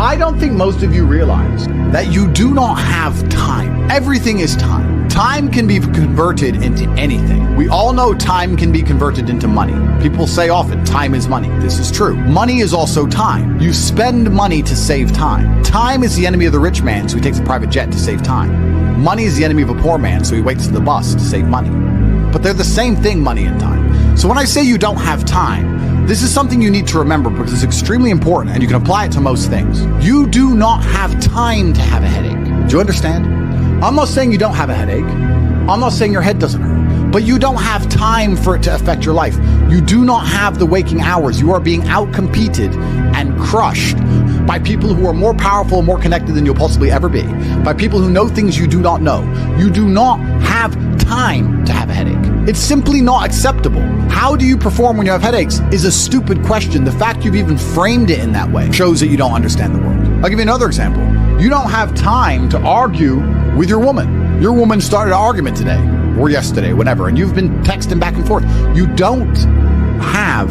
I don't think most of you realize that you do not have time. Everything is time. Time can be converted into anything. We all know time can be converted into money. People say often, time is money. This is true. Money is also time. You spend money to save time. Time is the enemy of the rich man, so he takes a private jet to save time. Money is the enemy of a poor man, so he waits on the bus to save money. But they're the same thing, money and time. So when I say you don't have time, this is something you need to remember because it's extremely important and you can apply it to most things. You do not have time to have a headache. Do you understand? I'm not saying you don't have a headache. I'm not saying your head doesn't hurt. But you don't have time for it to affect your life. You do not have the waking hours. You are being outcompeted and crushed by people who are more powerful and more connected than you'll possibly ever be. By people who know things you do not know. You do not have time to have a headache. It's simply not acceptable. How do you perform when you have headaches is a stupid question. The fact you've even framed it in that way shows that you don't understand the world. I'll give you another example. You don't have time to argue with your woman. Your woman started an argument today or yesterday, whatever, and you've been texting back and forth. You don't have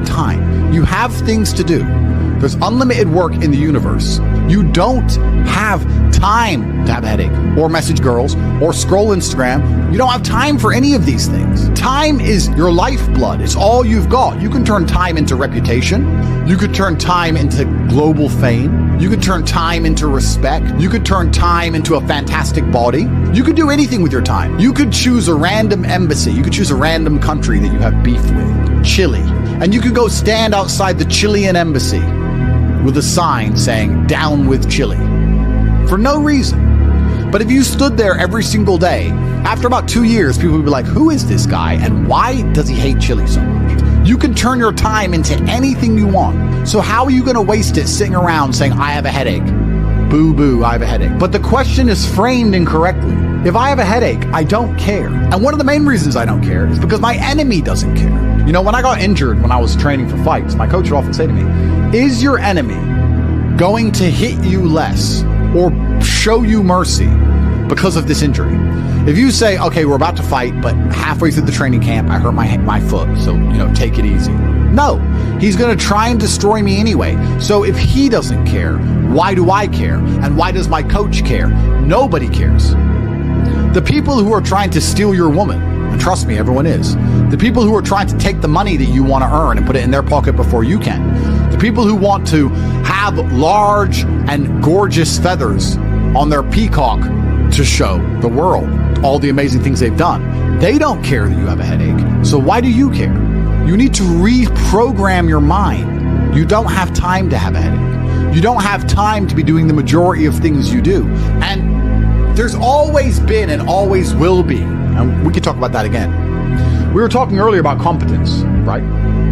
time. You have things to do. There's unlimited work in the universe. You don't have time to have a headache or message girls or scroll Instagram. You don't have time for any of these things. Time is your lifeblood. It's all you've got. You can turn time into reputation. You could turn time into global fame. You could turn time into respect. You could turn time into a fantastic body. You could do anything with your time. You could choose a random embassy. You could choose a random country that you have beef with. Chile. And you could go stand outside the Chilean embassy with a sign saying, "Down with Chile," for no reason. But if you stood there every single day, after about 2 years, people would be like, who is this guy and why does he hate Chile so much? You can turn your time into anything you want. So how are you going to waste it sitting around saying, I have a headache? Boo boo, I have a headache. But the question is framed incorrectly. If I have a headache, I don't care. And one of the main reasons I don't care is because my enemy doesn't care. You know, when I got injured when I was training for fights, my coach would often say to me, is your enemy going to hit you less or show you mercy because of this injury? If you say, okay, we're about to fight, but halfway through the training camp, I hurt my foot, so, take it easy. No, he's going to try and destroy me anyway. So if he doesn't care, why do I care? And why does my coach care? Nobody cares. The people who are trying to steal your woman, and trust me, everyone is. The people who are trying to take the money that you want to earn and put it in their pocket before you can. The people who want to have large and gorgeous feathers on their peacock to show the world all the amazing things they've done. They don't care that you have a headache. So why do you care? You need to reprogram your mind. You don't have time to have a headache. You don't have time to be doing the majority of things you do. And there's always been and always will be, and we could talk about that again. We were talking earlier about competence, right?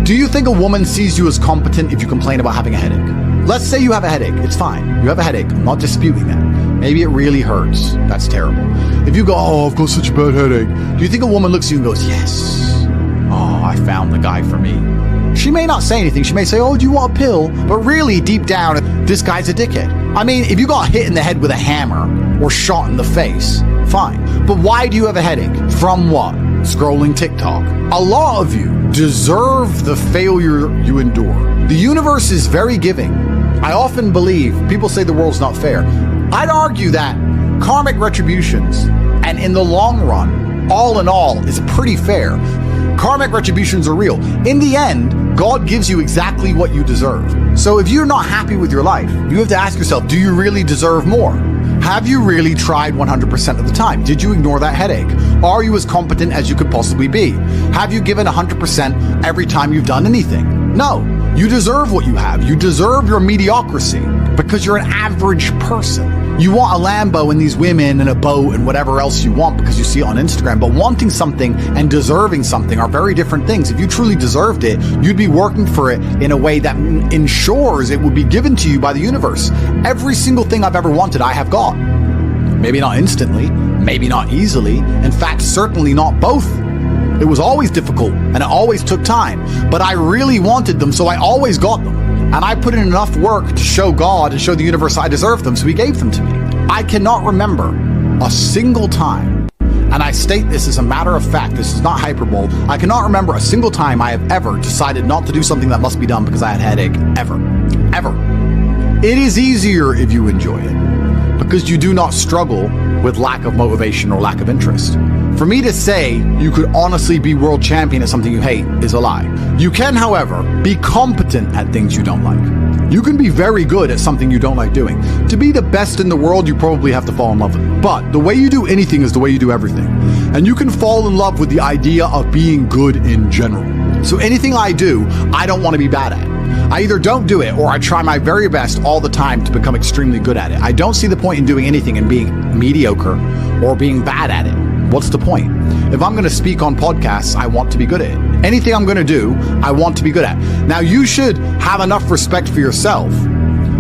Do you think a woman sees you as competent if you complain about having a headache? Let's say you have a headache. It's fine. You have a headache. I'm not disputing that. Maybe it really hurts. That's terrible. If you go, oh, I've got such a bad headache. Do you think a woman looks at you and goes, yes, oh, I found the guy for me? She may not say anything. She may say, oh, do you want a pill? But really, deep down, this guy's a dickhead. I mean, if you got hit in the head with a hammer or shot in the face, fine. But why do you have a headache? From what? Scrolling TikTok. A lot of you deserve the failure you endure. The universe is very giving. I often believe, people say the world's not fair. I'd argue that karmic retributions, and in the long run, all in all, is pretty fair. Karmic retributions are real. In the end, God gives you exactly what you deserve. So if you're not happy with your life, you have to ask yourself, do you really deserve more? Have you really tried 100% of the time? Did you ignore that headache? Are you as competent as you could possibly be? Have you given 100% every time you've done anything? No. You deserve what you have. You deserve your mediocrity because you're an average person. You want a Lambo and these women and a boat and whatever else you want because you see it on Instagram. But wanting something and deserving something are very different things. If you truly deserved it, you'd be working for it in a way that ensures it would be given to you by the universe. Every single thing I've ever wanted, I have got. Maybe not instantly, maybe not easily. In fact, certainly not both. It was always difficult and it always took time, but I really wanted them, so I always got them. And I put in enough work to show God and show the universe I deserved them, so he gave them to me. I cannot remember a single time, and I state this as a matter of fact, this is not hyperbole, I cannot remember a single time I have ever decided not to do something that must be done because I had a headache, ever. It is easier if you enjoy it, because you do not struggle with lack of motivation or lack of interest. For me to say you could honestly be world champion at something you hate is a lie. You can, however, be competent at things you don't like. You can be very good at something you don't like doing. To be the best in the world, you probably have to fall in love with it. But the way you do anything is the way you do everything. And you can fall in love with the idea of being good in general. So anything I do, I don't want to be bad at. I either don't do it or I try my very best all the time to become extremely good at it. I don't see the point in doing anything and being mediocre or being bad at it. What's the point? If I'm going to speak on podcasts, I want to be good at it. Anything I'm going to do, I want to be good at. Now, you should have enough respect for yourself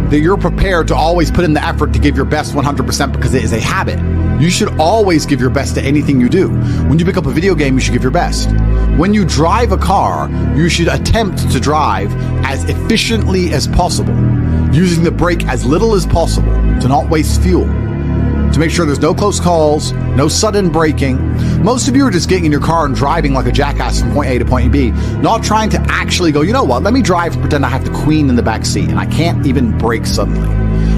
that you're prepared to always put in the effort to give your best 100% because it is a habit. You should always give your best to anything you do. When you pick up a video game, you should give your best. When you drive a car, you should attempt to drive as efficiently as possible, using the brake as little as possible to not waste fuel, to make sure there's no close calls, no sudden braking. Most of you are just getting in your car and driving like a jackass from point A to point B, not trying to actually go, you know what, let me drive and pretend I have the queen in the back seat and I can't even brake suddenly.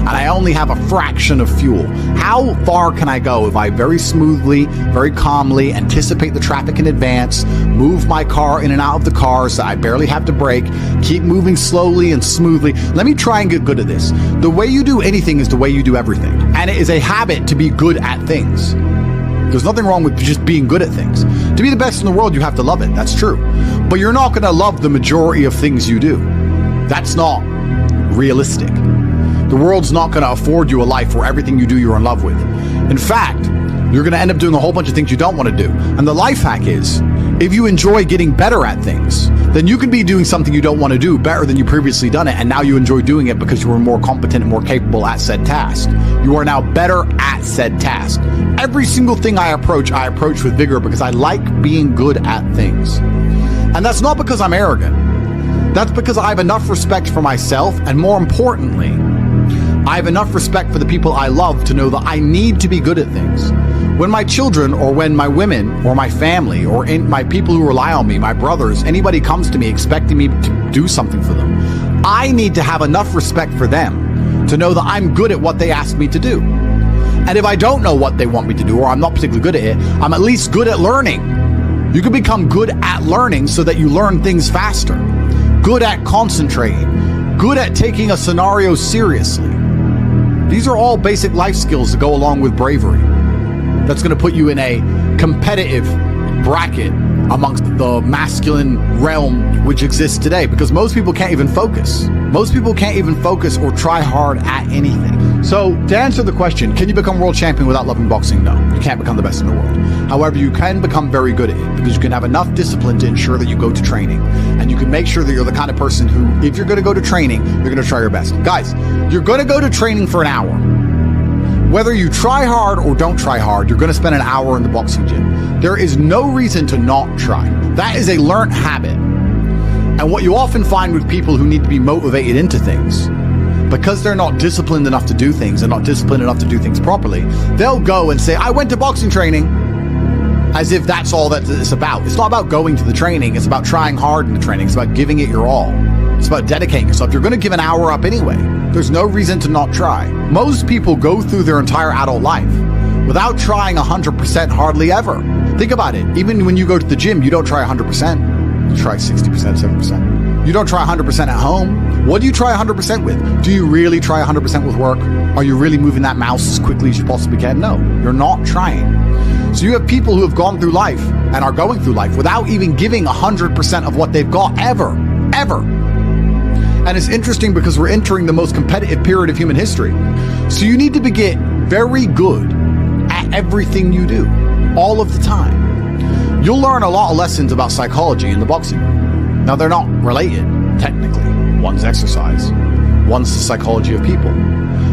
And I only have a fraction of fuel. How far can I go if I very smoothly, very calmly anticipate the traffic in advance, move my car in and out of the cars that I barely have to brake, keep moving slowly and smoothly? Let me try and get good at this. The way you do anything is the way you do everything. And it is a habit to be good at things. There's nothing wrong with just being good at things. To be the best in the world, you have to love it. That's true. But you're not going to love the majority of things you do. That's not realistic. The world's not going to afford you a life where everything you do you're in love with. In fact, you're going to end up doing a whole bunch of things you don't want to do. And the life hack is, if you enjoy getting better at things, then you can be doing something you don't want to do better than you previously done it, and now you enjoy doing it because you were more competent and more capable at said task. You are now better at said task. Every single thing I approach with vigor because I like being good at things. And that's not because I'm arrogant. That's because I have enough respect for myself, and more importantly, I have enough respect for the people I love to know that I need to be good at things. When my children, or when my women, or my family, or my people who rely on me, my brothers, anybody comes to me expecting me to do something for them, I need to have enough respect for them to know that I'm good at what they ask me to do. And if I don't know what they want me to do, or I'm not particularly good at it, I'm at least good at learning. You can become good at learning so that you learn things faster. Good at concentrating. Good at taking a scenario seriously. These are all basic life skills that go along with bravery. That's going to put you in a competitive bracket amongst the masculine realm which exists today, because most people can't even focus. Most people can't even focus or try hard at anything. So to answer the question, can you become world champion without loving boxing? No, you can't become the best in the world. However, you can become very good at it because you can have enough discipline to ensure that you go to training, and you can make sure that you're the kind of person who, if you're going to go to training, you're going to try your best. Guys, you're going to go to training for an hour. Whether you try hard or don't try hard, you're going to spend an hour in the boxing gym. There is no reason to not try. That is a learned habit. And what you often find with people who need to be motivated into things, because they're not disciplined enough to do things and not disciplined enough to do things properly, they'll go and say, I went to boxing training, as if that's all that it's about. It's not about going to the training. It's about trying hard in the training. It's about giving it your all. It's about dedicating yourself. You're going to give an hour up anyway. There's no reason to not try. Most people go through their entire adult life without trying 100% hardly ever. Think about it. Even when you go to the gym, you don't try 100%. You try 60%, 70%. You don't try 100% at home. What do you try 100% with? Do you really try 100% with work? Are you really moving that mouse as quickly as you possibly can? No, you're not trying. So you have people who have gone through life and are going through life without even giving 100% of what they've got ever. And it's interesting because we're entering the most competitive period of human history. So you need to get very good at everything you do, all of the time. You'll learn a lot of lessons about psychology in the boxing room. Now, they're not related, technically. One's exercise, one's the psychology of people.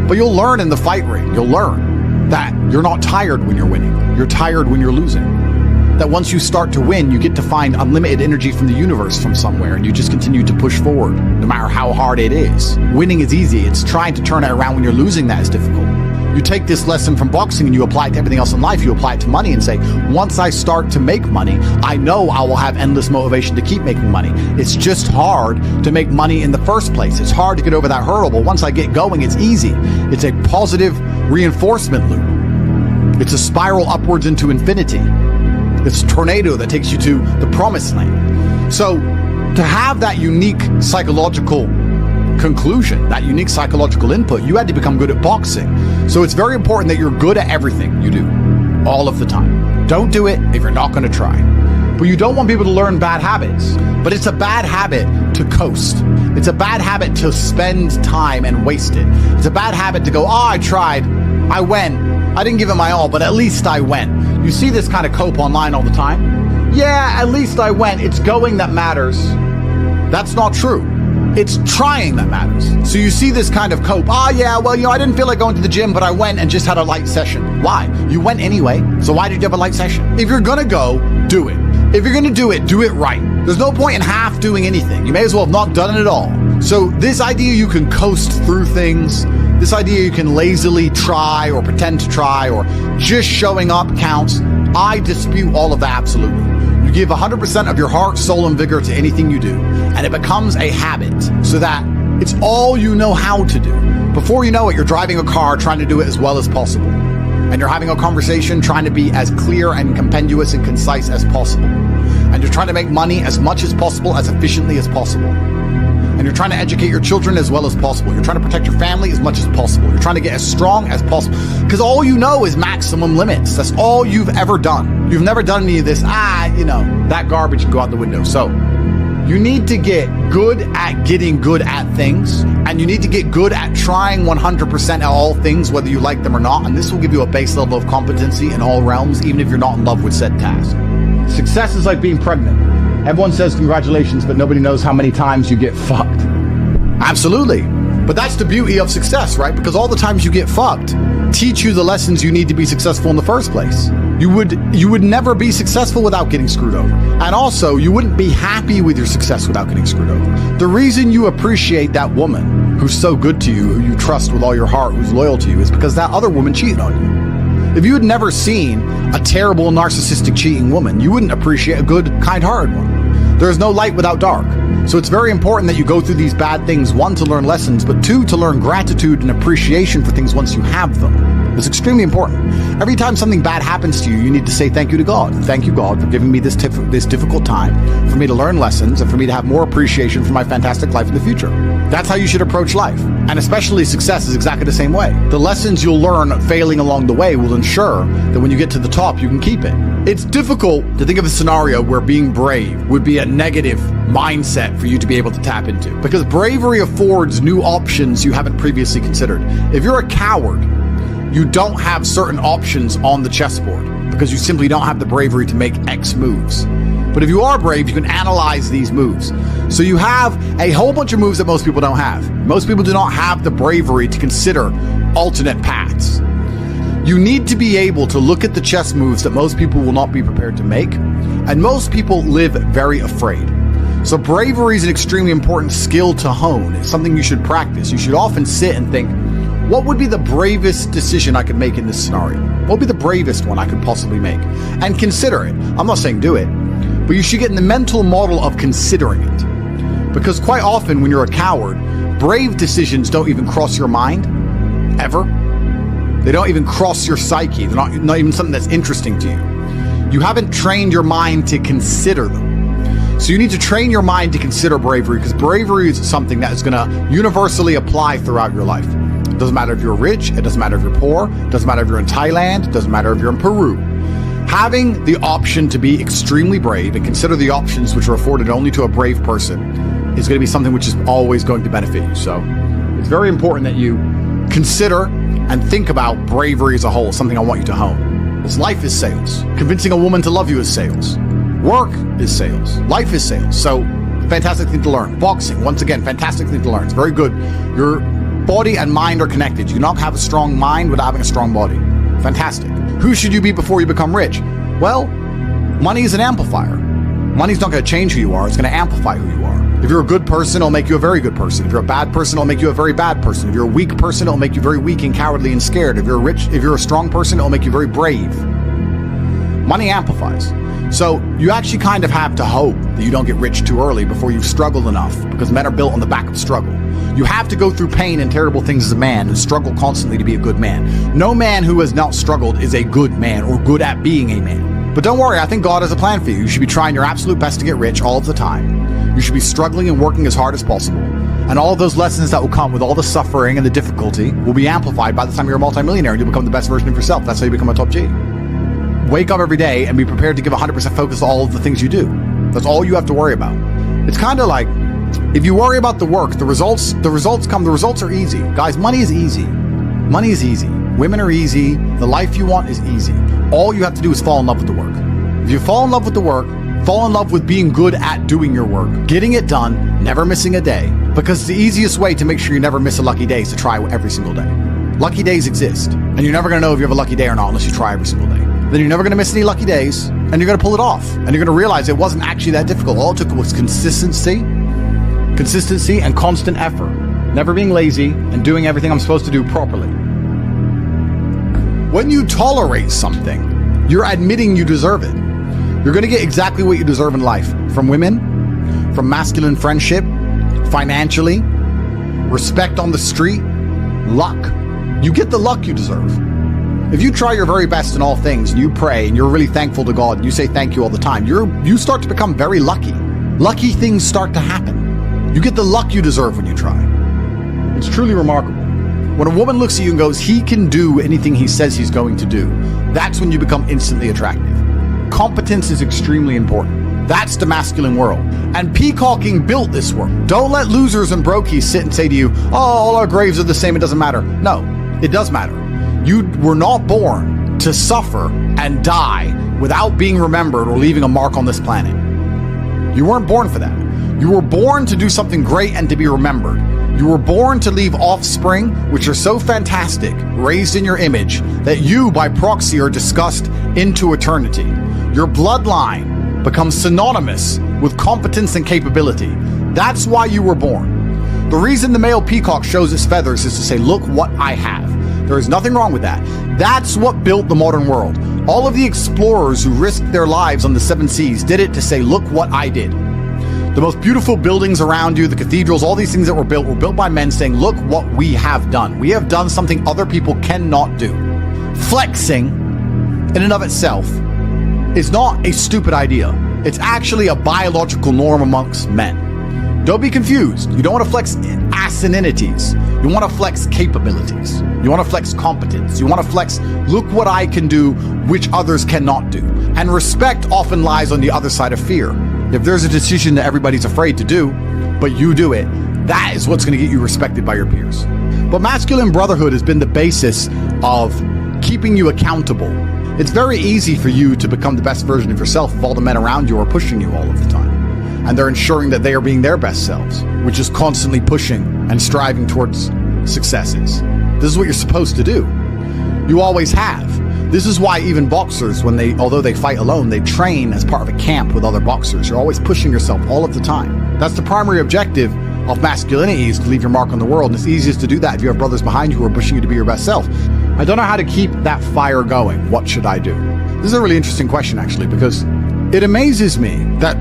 But you'll learn in the fight ring, you'll learn that you're not tired when you're winning. You're tired when you're losing. That once you start to win, you get to find unlimited energy from the universe from somewhere, and you just continue to push forward, no matter how hard it is. Winning is easy. It's trying to turn it around when you're losing that is difficult. You take this lesson from boxing and you apply it to everything else in life. You apply it to money and say, once I start to make money, I know I will have endless motivation to keep making money. It's just hard to make money in the first place. It's hard to get over that hurdle, but once I get going, it's easy. It's a positive reinforcement loop. It's a spiral upwards into infinity. It's a tornado that takes you to the promised land. So to have that unique psychological conclusion, that unique psychological input, you had to become good at boxing. So it's very important that you're good at everything you do, all of the time. Don't do it if you're not going to try. But you don't want people to learn bad habits. But it's a bad habit to coast. It's a bad habit to spend time and waste it. It's a bad habit to go, I tried, I went, I didn't give it my all, but at least I went. You see this kind of cope online all the time. Yeah, at least I went. It's going that matters. That's not true. It's trying that matters. So you see this kind of cope. I didn't feel like going to the gym, but I went and just had a light session. Why? You went anyway. So why did you have a light session? If you're going to go, do it. If you're going to do it right. There's no point in half doing anything. You may as well have not done it at all. So this idea you can coast through things, this idea you can lazily try or pretend to try or just showing up counts, I dispute all of that absolutely. You give 100% of your heart, soul, and vigor to anything you do, and it becomes a habit so that it's all you know how to do. Before you know it, you're driving a car trying to do it as well as possible. And you're having a conversation trying to be as clear and compendious and concise as possible. And you're trying to make money as much as possible, as efficiently as possible. And you're trying to educate your children as well as possible. You're trying to protect your family as much as possible. You're trying to get as strong as possible. Because all you know is maximum limits. That's all you've ever done. You've never done any of this, that garbage can go out the window. So you need to get good at getting good at things. And you need to get good at trying 100% at all things, whether you like them or not. And this will give you a base level of competency in all realms, even if you're not in love with said task. Success is like being pregnant. Everyone says congratulations, but nobody knows how many times you get fucked. Absolutely. But that's the beauty of success, right? Because all the times you get fucked teach you the lessons you need to be successful in the first place. You would never be successful without getting screwed over. And also, you wouldn't be happy with your success without getting screwed over. The reason you appreciate that woman who's so good to you, who you trust with all your heart, who's loyal to you, is because that other woman cheated on you. If you had never seen a terrible, narcissistic, cheating woman, you wouldn't appreciate a good, kind-hearted one. There is no light without dark. So it's very important that you go through these bad things, one, to learn lessons, but two, to learn gratitude and appreciation for things once you have them. It's extremely important. Every time something bad happens to you, you need to say thank you to God. Thank you, God, for giving me this difficult time, for me to learn lessons, and for me to have more appreciation for my fantastic life in the future. That's how you should approach life. And especially success is exactly the same way. The lessons you'll learn failing along the way will ensure that when you get to the top, you can keep it. It's difficult to think of a scenario where being brave would be a negative mindset for you to be able to tap into, because bravery affords new options you haven't previously considered. If you're a coward, you don't have certain options on the chessboard because you simply don't have the bravery to make X moves. But if you are brave, you can analyze these moves. So you have a whole bunch of moves that most people don't have. Most people do not have the bravery to consider alternate paths. You need to be able to look at the chess moves that most people will not be prepared to make, and most people live very afraid. So bravery is an extremely important skill to hone. It's something you should practice. You should often sit and think, what would be the bravest decision I could make in this scenario? What would be the bravest one I could possibly make? And consider it. I'm not saying do it, but you should get in the mental model of considering it. Because quite often when you're a coward, brave decisions don't even cross your mind, ever. They don't even cross your psyche. They're not even something that's interesting to you. You haven't trained your mind to consider them. So you need to train your mind to consider bravery, because bravery is something that is going to universally apply throughout your life. It doesn't matter if you're rich, it doesn't matter if you're poor, it doesn't matter if you're in Thailand, it doesn't matter if you're in Peru. Having the option to be extremely brave and consider the options which are afforded only to a brave person is going to be something which is always going to benefit you. So it's very important that you consider and think about bravery as a whole, something I want you to hone. Because life is sales. Convincing a woman to love you is sales. Work is sales. Life is sales. So fantastic thing to learn. Boxing, once again, fantastic thing to learn. It's very good. Your body and mind are connected. You cannot have a strong mind without having a strong body. Fantastic. Who should you be before you become rich? Well, money is an amplifier. Money's not going to change who you are. It's going to amplify who you are. If you're a good person, it'll make you a very good person. If you're a bad person, it'll make you a very bad person. If you're a weak person, it'll make you very weak and cowardly and scared. If you're a strong person, it'll make you very brave. Money amplifies. So you actually kind of have to hope that you don't get rich too early before you've struggled enough, because men are built on the back of struggle. You have to go through pain and terrible things as a man and struggle constantly to be a good man. No man who has not struggled is a good man or good at being a man. But don't worry, I think God has a plan for you. You should be trying your absolute best to get rich all of the time. You should be struggling and working as hard as possible. And all of those lessons that will come with all the suffering and the difficulty will be amplified by the time you're a multimillionaire and you become the best version of yourself. That's how you become a top G. Wake up every day and be prepared to give 100% focus to all of the things you do. That's all you have to worry about. It's kind of like, if you worry about the work, the results come. The results are easy. Guys, money is easy. Money is easy. Women are easy. The life you want is easy. All you have to do is fall in love with the work. If you fall in love with the work, fall in love with being good at doing your work, getting it done, never missing a day. Because the easiest way to make sure you never miss a lucky day is to try every single day. Lucky days exist, and you're never going to know if you have a lucky day or not unless you try every single day. Then you're never going to miss any lucky days, and you're going to pull it off. And you're going to realize it wasn't actually that difficult. All it took was consistency and constant effort. Never being lazy and doing everything I'm supposed to do properly. When you tolerate something, you're admitting you deserve it. You're going to get exactly what you deserve in life. From women, from masculine friendship, financially, respect on the street, luck. You get the luck you deserve. If you try your very best in all things and you pray and you're really thankful to God and you say thank you all the time, you start to become very lucky. Lucky things start to happen. You get the luck you deserve when you try. It's truly remarkable. When a woman looks at you and goes, he can do anything he says he's going to do, that's when you become instantly attractive. Competence is extremely important. That's the masculine world. And peacocking built this world. Don't let losers and brokies sit and say to you, oh, all our graves are the same, it doesn't matter. No, it does matter. You were not born to suffer and die without being remembered or leaving a mark on this planet. You weren't born for that. You were born to do something great and to be remembered. You were born to leave offspring, which are so fantastic, raised in your image, that you, by proxy, are discussed into eternity. Your bloodline becomes synonymous with competence and capability. That's why you were born. The reason the male peacock shows its feathers is to say, look what I have. There is nothing wrong with that. That's what built the modern world. All of the explorers who risked their lives on the 7 seas did it to say, look what I did. The most beautiful buildings around you, the cathedrals, all these things that were built by men saying, look what we have done. We have done something other people cannot do. Flexing, in and of itself, is not a stupid idea. It's actually a biological norm amongst men. Don't be confused. You don't want to flex asininities. You want to flex capabilities. You want to flex competence. You want to flex, look what I can do, which others cannot do. And respect often lies on the other side of fear. If there's a decision that everybody's afraid to do, but you do it, that is what's going to get you respected by your peers. But masculine brotherhood has been the basis of keeping you accountable. It's very easy for you to become the best version of yourself if all the men around you are pushing you all of the time. And they're ensuring that they are being their best selves, which is constantly pushing and striving towards successes. This is what you're supposed to do. You always have. This is why even boxers, although they fight alone, they train as part of a camp with other boxers. You're always pushing yourself all of the time. That's the primary objective of masculinity, is to leave your mark on the world. And it's easiest to do that if you have brothers behind you who are pushing you to be your best self. I don't know how to keep that fire going. What should I do? This is a really interesting question, actually, because it amazes me that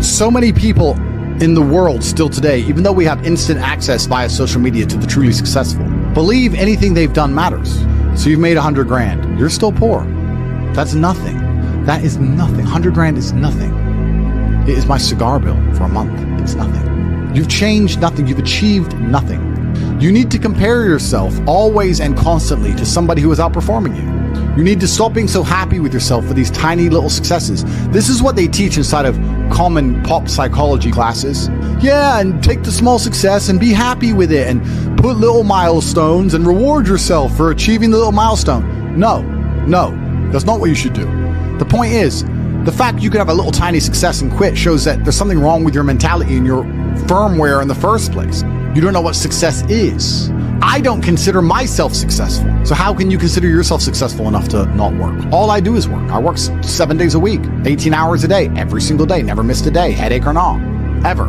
so many people in the world still today, even though we have instant access via social media to the truly successful, believe anything they've done matters. So you've made 100 grand. You're still poor. That's nothing. That is nothing. 100 grand is nothing. It is my cigar bill for a month. It's nothing. You've changed nothing. You've achieved nothing. You need to compare yourself always and constantly to somebody who is outperforming you. You need to stop being so happy with yourself for these tiny little successes. This is what they teach inside of common pop psychology classes. Yeah, and take the small success and be happy with it and put little milestones and reward yourself for achieving the little milestone. No, that's not what you should do. The point is, the fact you can have a little tiny success and quit shows that there's something wrong with your mentality and your firmware in the first place. You don't know what success is. I don't consider myself successful. So how can you consider yourself successful enough to not work? All I do is work. I work 7 days a week, 18 hours a day, every single day, never missed a day, headache or not, ever.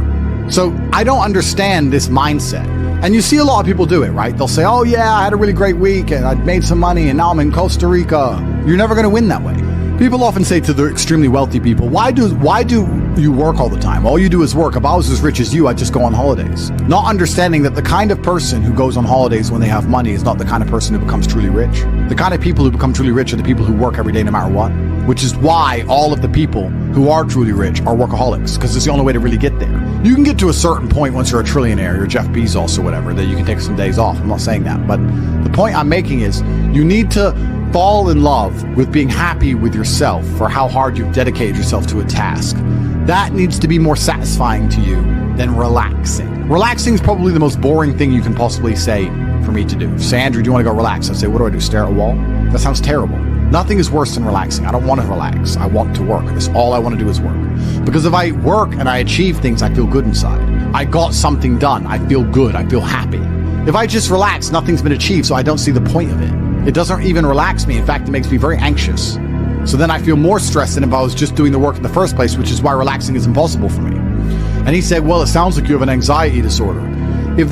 So I don't understand this mindset. And you see a lot of people do it, right? They'll say, oh yeah, I had a really great week and I made some money and now I'm in Costa Rica. You're never going to win that way. People often say to the extremely wealthy people, why do you work all the time? All you do is work. If I was as rich as you, I'd just go on holidays. Not understanding that the kind of person who goes on holidays when they have money is not the kind of person who becomes truly rich. The kind of people who become truly rich are the people who work every day no matter what. Which is why all of the people who are truly rich are workaholics, because it's the only way to really get there. You can get to a certain point once you're a trillionaire, you're Jeff Bezos or whatever, that you can take some days off. I'm not saying that, but the point I'm making is you need to fall in love with being happy with yourself for how hard you've dedicated yourself to a task. That needs to be more satisfying to you than relaxing. Relaxing is probably the most boring thing you can possibly say for me to do. Say, Andrew, do you want to go relax? I'd say, what do I do? Stare at a wall? That sounds terrible. Nothing is worse than relaxing. I don't want to relax. I want to work. That's all I want to do is work. Because if I work and I achieve things, I feel good inside. I got something done. I feel good. I feel happy. If I just relax, nothing's been achieved, so I don't see the point of it. It doesn't even relax me. In fact, it makes me very anxious. So then I feel more stressed than if I was just doing the work in the first place, which is why relaxing is impossible for me. And he said, well, it sounds like you have an anxiety disorder. If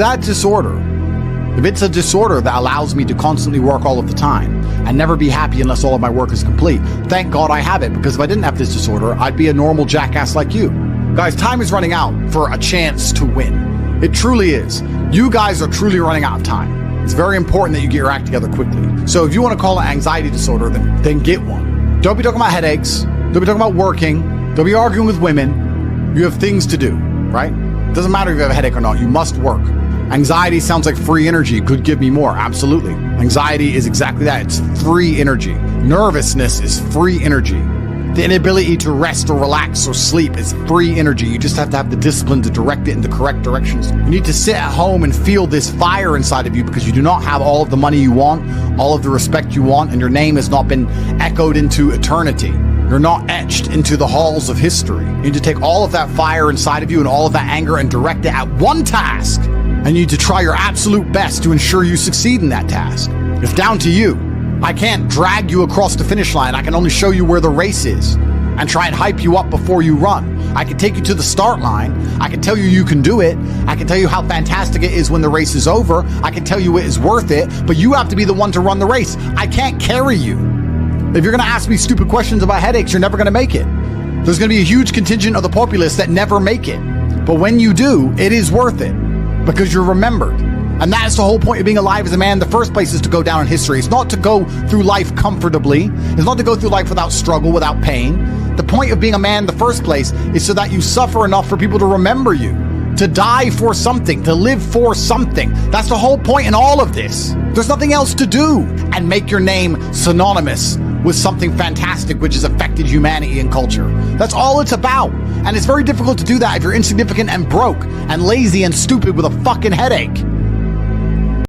it's a disorder that allows me to constantly work all of the time and never be happy unless all of my work is complete, thank God I have it, because if I didn't have this disorder, I'd be a normal jackass like you. Guys, time is running out for a chance to win. It truly is. You guys are truly running out of time. It's very important that you get your act together quickly. So if you want to call it anxiety disorder, then get one. Don't be talking about headaches. Don't be talking about working. Don't be arguing with women. You have things to do, right? It doesn't matter if you have a headache or not. You must work. Anxiety sounds like free energy. Could give me more. Absolutely. Anxiety is exactly that. It's free energy. Nervousness is free energy. The inability to rest or relax or sleep is free energy. You just have to have the discipline to direct it in the correct directions. You need to sit at home and feel this fire inside of you, because you do not have all of the money you want, all of the respect you want, and your name has not been echoed into eternity. You're not etched into the halls of history. You need to take all of that fire inside of you and all of that anger and direct it at one task. And you need to try your absolute best to ensure you succeed in that task. It's down to you. I can't drag you across the finish line. I can only show you where the race is and try and hype you up before you run. I can take you to the start line. I can tell you you can do it. I can tell you how fantastic it is when the race is over. I can tell you it is worth it, but you have to be the one to run the race. I can't carry you. If you're going to ask me stupid questions about headaches, you're never going to make it. There's going to be a huge contingent of the populace that never make it. But when you do, it is worth it, because you're remembered. And that's the whole point of being alive as a man in the first place, is to go down in history. It's not to go through life comfortably. It's not to go through life without struggle, without pain. The point of being a man in the first place is so that you suffer enough for people to remember you, to die for something, to live for something. That's the whole point in all of this. There's nothing else to do, and make your name synonymous with something fantastic which has affected humanity and culture. That's all it's about. And it's very difficult to do that if you're insignificant and broke and lazy and stupid with a fucking headache.